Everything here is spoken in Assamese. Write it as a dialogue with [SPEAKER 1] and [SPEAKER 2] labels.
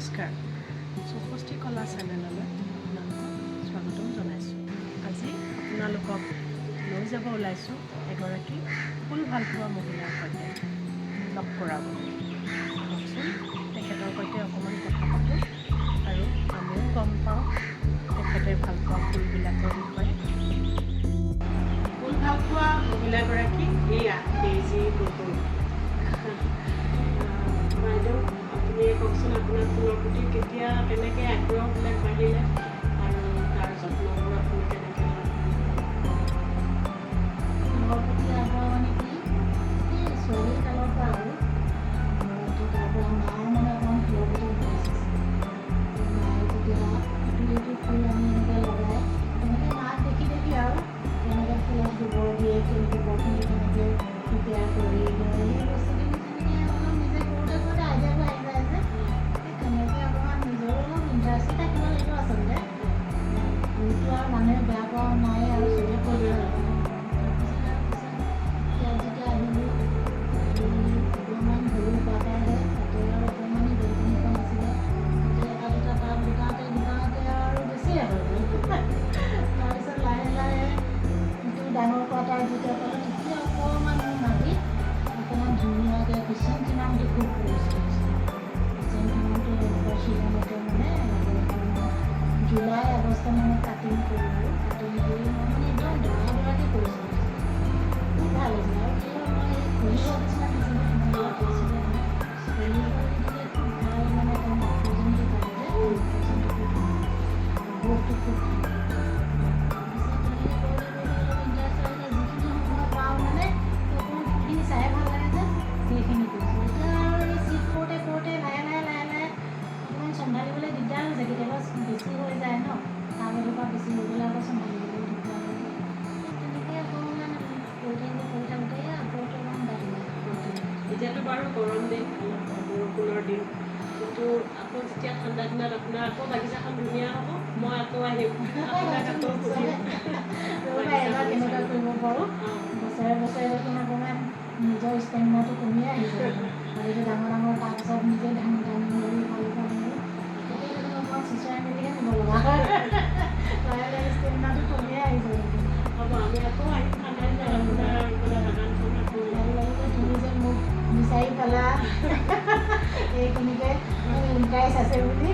[SPEAKER 1] নমস্কাৰ, চৌষষ্ঠি কলা চেনেললৈ আপোনালোকক স্বাগতম জনাইছোঁ। আজি আপোনালোকক লৈ যাব ওলাইছোঁ এগৰাকী ফুল ভালপোৱা মহিলাৰ সৈতে লগ কৰাবলৈ। কওকচোন, তেখেতৰ সৈতে অকণমান কথা পাতোঁ আৰু আমিও গম পাওঁ তেখেতে ভালপোৱা ফুলবিলাকৰ বিষয়ে। ফুল ভালপোৱা মহিলাগৰাকী এয়া ডেইজি গগৈ। বাইদেউ, আপুনি কওকচোন আপোনাৰ ফুলৰ প্ৰতি কেনেকৈ আগ্ৰহবিলাক বাঢ়িলে আৰু তাৰ যত্নবোৰ আপুনি কেনেকৈ লয়?
[SPEAKER 2] ফুলৰ প্ৰতি আগ্ৰহ মানে কি, এই ছোৱালী কালৰ পৰা আৰু তাৰ পৰা মায়ে মানে অকণমান ফুলৰ প্ৰতি ইণ্টাৰেষ্ট আছে। মায়ে যেতিয়া এইটো ফুল আমি এনেকৈ লগাই তেনেকৈ মাক দেখি আৰু তেনেকৈ ফুলত গোবৰ দিয়ে, সেই গোবৰখিনি তেনেকৈ প্ৰিপেয়াৰ কৰি সেই বস্তুখিনি তেনেকৈ অলপ নিজে কৰোঁতে কৰোঁতে আইডিয়াবোৰ আহি যায় যে সেই তেনেকৈ অকণমান নিজৰো অলপ ইণ্টাৰেষ্টেড থাকিব লাগিব আচলতে। ফুলটো আৰু মানুহে বেয়া পোৱা নাই আৰু চবেই কৰিব লাগে। তাৰপিছত যেতিয়া আহিলোঁ অকণমান সৰু কোৱাৰ্টাৰহে, তাতে আৰু অকণমান বেলকনিখন আছিলে, তাতে এটা দুটা টাব দোকানতে আৰু বেছিয়ে হৈ গ'ল। তাৰপিছত লাহে লাহে ইটো ডাঙৰ কোৱাৰ্টাৰ যেতিয়া পালোঁ তেতিয়া অকণমান মাটিত অকণমান ধুনীয়াকৈ কিচেন টিনামটো খুব কৰিছোঁ। কিচেন টিনামটো এনেকুৱা ছিজনতে মানে জুলাই আগষ্ট মানে কাটিং কৰোঁ আৰু কাটিং কৰি মই মানে একদম দৰাকে কৰিছোঁ। খুব ভাল হৈছে আৰু কি হয় মই এই ফুলিবৰ কিছুমান নিচিনা কৰিছিলোঁ। ফুলিব দিলে খুব ভাল মানে নাইট্ৰজেনটো পায় যে নাইট্ৰজেনটো খুব ভাল, গ্ৰ'থটো খুব ভাল। চাই ভাল লাগে যে সেইখিনি কৰিছোঁ। এতিয়া আৰু এই চিট কৰোঁতে লাহে লাহে অকণমান চম্ভালিবলৈ দিগদাৰ হৈছে। কেতিয়াবা বেছি হৈ যায় ন, টাব এডোখৰ বেছি হৈ গ'লে আকৌ চম্ভালিবলৈ দিগদাৰ হয়। তেনেকৈ অকণমান কৰি থাকোঁতে আগ্ৰহটো অকণমান বাঢ়িলে।
[SPEAKER 1] এতিয়াতো বাৰু গৰম দিন, বৰষুণৰ দিন, কিন্তু আকৌ যেতিয়া ঠাণ্ডা দিনত আপোনাৰ আকৌ বাগিচাখন ধুনীয়া হ'ব, মই আকৌ আহিম আপোনাক আকৌ সুধিম
[SPEAKER 2] এবাৰ কেনেকুৱা কৰিব পাৰোঁ। বছৰে দেখোন অকণমান নিজৰ ষ্টেমিনাটো কমিয়ে আহিব আৰু এইটো ডাঙৰ ডাঙৰ টাব চাব নিজে দাঙি মেলি ভাল তেতিয়া দেখোন অকণমান চুচৰাই মেলিহে নিব লগা হয়। লাহে লাহে ষ্টেমিনাটো কমিয়ে আহিব।
[SPEAKER 1] হ'ব, আমি আকৌ আহিম ঠাণ্ডা দিনত আপোনাৰ বাগানখন আকৌ
[SPEAKER 2] ভাল লাগিব। তুমি যে মোক বিচাৰি পালা এইখিনিকে ইণ্টাৰেষ্ট আছে বুলি।